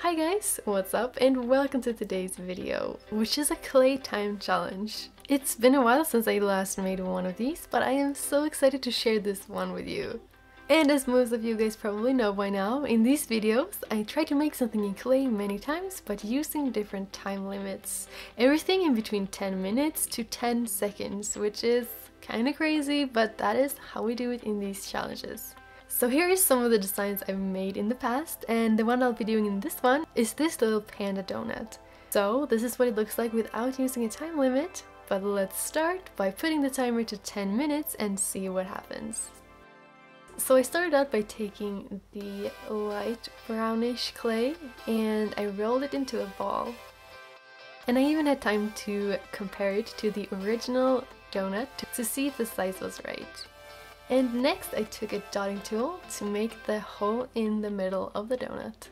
Hi guys, what's up and welcome to today's video, which is a clay time challenge. It's been a while since I last made one of these, but I am so excited to share this one with you. And as most of you guys probably know by now, in these videos I try to make something in clay many times, but using different time limits. Everything in between 10 minutes to 10 seconds, which is kinda crazy, but that is how we do it in these challenges. So here is some of the designs I've made in the past, and the one I'll be doing in this one is this little panda donut. So this is what it looks like without using a time limit, but let's start by putting the timer to 10 minutes and see what happens. So I started out by taking the light brownish clay and I rolled it into a ball. And I even had time to compare it to the original donut to see if the size was right. And next I took a dotting tool to make the hole in the middle of the donut.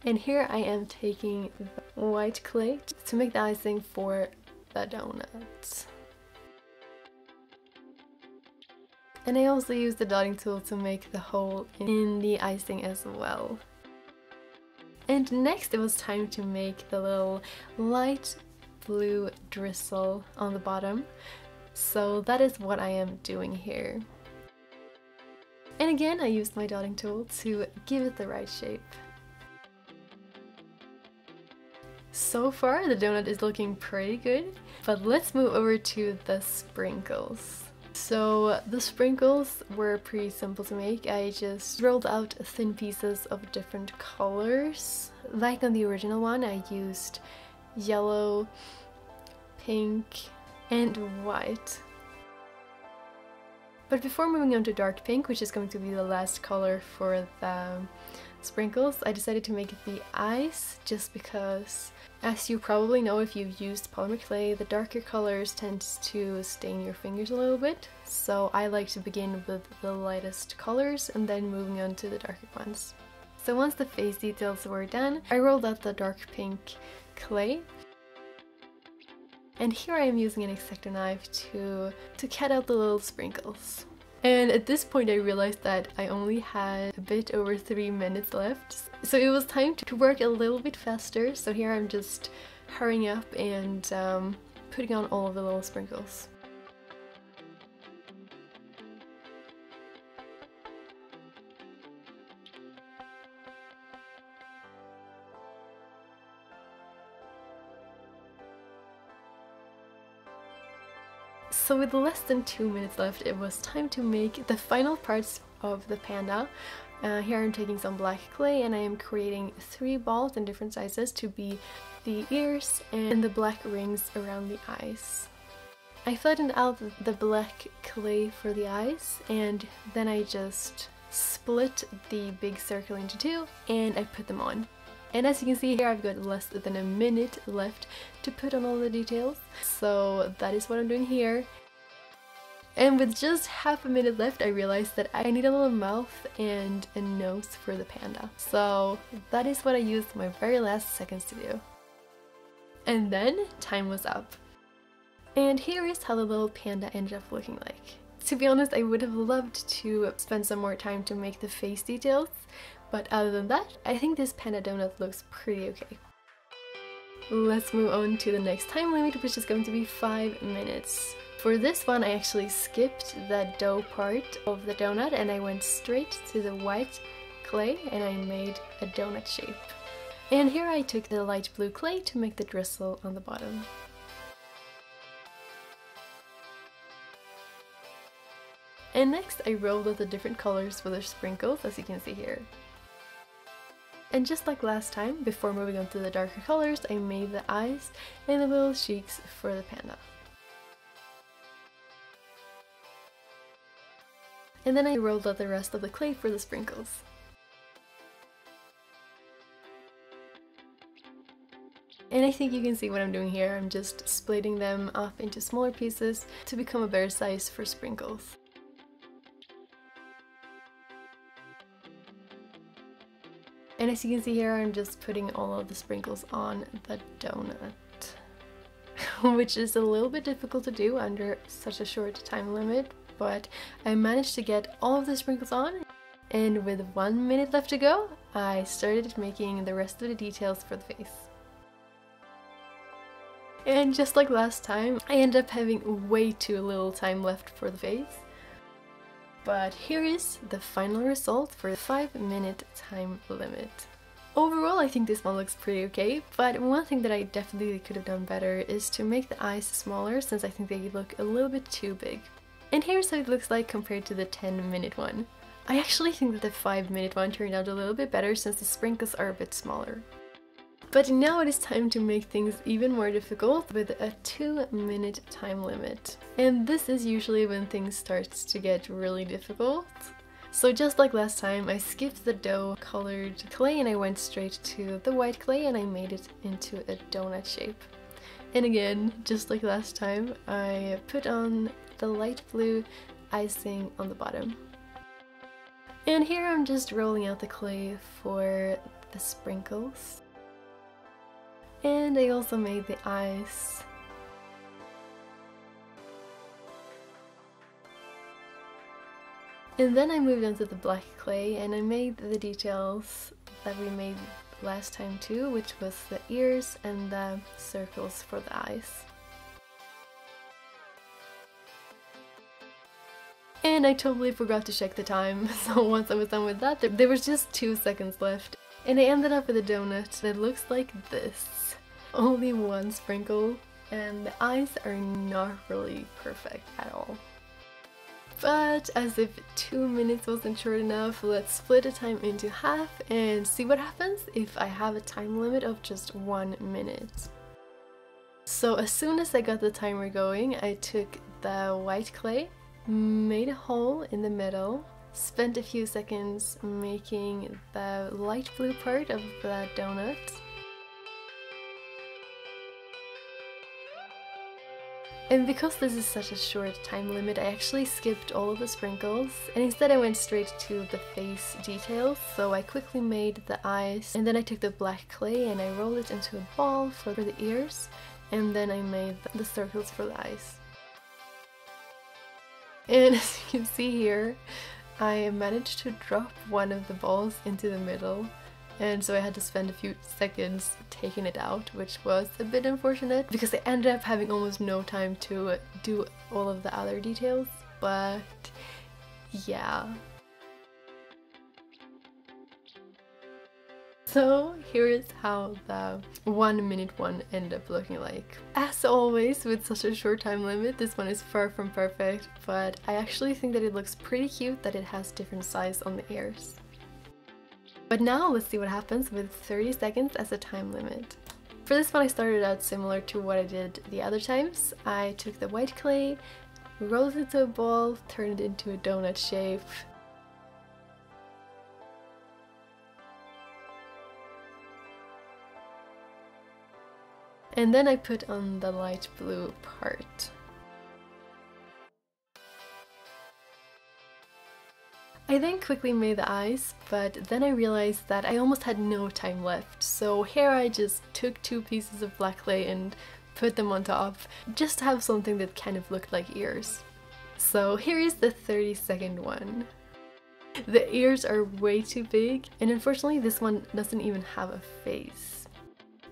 And here I am taking the white clay to make the icing for the donut. And I also used the dotting tool to make the hole in the icing as well. And next it was time to make the little light blue drizzle on the bottom. So that is what I am doing here. And again, I used my dotting tool to give it the right shape. So far, the donut is looking pretty good, but let's move over to the sprinkles. So the sprinkles were pretty simple to make. I just rolled out thin pieces of different colors. Like on the original one, I used yellow, pink, and white. But before moving on to dark pink, which is going to be the last color for the sprinkles, I decided to make the eyes just because, as you probably know if you've used polymer clay, the darker colors tend to stain your fingers a little bit. So I like to begin with the lightest colors and then moving on to the darker ones. So once the face details were done, I rolled out the dark pink clay. And here I am using an X-Acto knife to cut out the little sprinkles. And at this point I realized that I only had a bit over 3 minutes left. So it was time to work a little bit faster. So here I'm just hurrying up and putting on all of the little sprinkles. So with less than 2 minutes left, it was time to make the final parts of the panda. Here I'm taking some black clay and I am creating 3 balls in different sizes to be the ears and the black rings around the eyes. I flattened out the black clay for the eyes and then I just split the big circle into 2 and I put them on. And as you can see here, I've got less than a minute left to put on all the details. So that is what I'm doing here. And with just half a minute left, I realized that I need a little mouth and a nose for the panda. So that is what I used my very last seconds to do. And then time was up. And here is how the little panda ended up looking like. To be honest, I would have loved to spend some more time to make the face details, but other than that, I think this panda donut looks pretty okay. Let's move on to the next time limit, which is going to be 5 minutes. For this one, I actually skipped the dough part of the donut and I went straight to the white clay and I made a donut shape. And here I took the light blue clay to make the drizzle on the bottom. And next I rolled out the different colors for the sprinkles, as you can see here. And just like last time, before moving on to the darker colors, I made the eyes and the little cheeks for the panda. And then I rolled out the rest of the clay for the sprinkles. And I think you can see what I'm doing here. I'm just splitting them up into smaller pieces to become a better size for sprinkles. And as you can see here, I'm just putting all of the sprinkles on the donut, which is a little bit difficult to do under such a short time limit, but I managed to get all of the sprinkles on and with 1 minute left to go, I started making the rest of the details for the face. And just like last time, I ended up having way too little time left for the face. But here is the final result for the 5-minute time limit. Overall, I think this one looks pretty okay, but one thing that I definitely could have done better is to make the eyes smaller, since I think they look a little bit too big. And here's how it looks like compared to the 10-minute one. I actually think that the 5-minute one turned out a little bit better since the sprinkles are a bit smaller. But now it is time to make things even more difficult with a 2-minute time limit. And this is usually when things start to get really difficult. So just like last time, I skipped the dough colored clay and I went straight to the white clay and I made it into a donut shape. And again, just like last time, I put on the light blue icing on the bottom. And here I'm just rolling out the clay for the sprinkles. And I also made the eyes. And then I moved on to the black clay and I made the details that we made last time too, which was the ears and the circles for the eyes. And I totally forgot to check the time, so once I was done with that, there was just 2 seconds left. And I ended up with a donut that looks like this. Only 1 sprinkle, and the eyes are not really perfect at all. But as if 2 minutes wasn't short enough, let's split the time into half and see what happens if I have a time limit of just 1 minute. So as soon as I got the timer going, I took the white clay, made a hole in the middle, spent a few seconds making the light blue part of the donut. And because this is such a short time limit, I actually skipped all of the sprinkles and instead I went straight to the face details. So I quickly made the eyes and then I took the black clay and I rolled it into a ball for the ears, and then I made the circles for the eyes. And as you can see here, I managed to drop one of the balls into the middle, and so I had to spend a few seconds taking it out, which was a bit unfortunate because I ended up having almost no time to do all of the other details, but yeah. So here is how the 1 minute one ended up looking like. As always, with such a short time limit, this one is far from perfect, but I actually think that it looks pretty cute that it has different size on the ears. But now let's see what happens with 30 seconds as a time limit. For this one I started out similar to what I did the other times. I took the white clay, rolled it into a ball, turned it into a donut shape. And then I put on the light blue part. I then quickly made the eyes, but then I realized that I almost had no time left, so here I just took 2 pieces of black clay and put them on top, just to have something that kind of looked like ears. So here is the 30-second one. The ears are way too big, and unfortunately this one doesn't even have a face.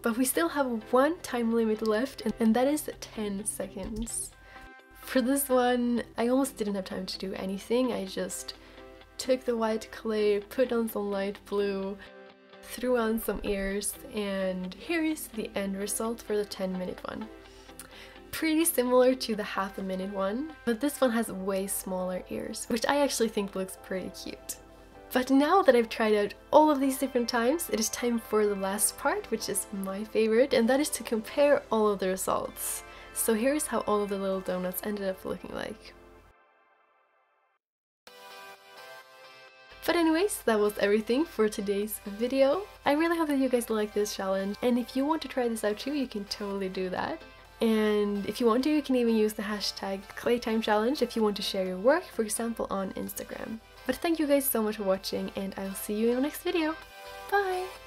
But we still have 1 time limit left, and that is 10 seconds. For this one, I almost didn't have time to do anything. I just took the white clay, put on some light blue, threw on some ears, and here is the end result for the 10-minute one. Pretty similar to the half-a-minute one, but this one has way smaller ears, which I actually think looks pretty cute. But now that I've tried out all of these different times, it is time for the last part, which is my favorite, and that is to compare all of the results. So here's how all of the little donuts ended up looking like. But anyways, that was everything for today's video. I really hope that you guys like this challenge, and if you want to try this out too, you can totally do that. And if you want to, you can even use the hashtag ClayTimeChallenge if you want to share your work, for example on Instagram. But thank you guys so much for watching, and I will see you in the next video. Bye!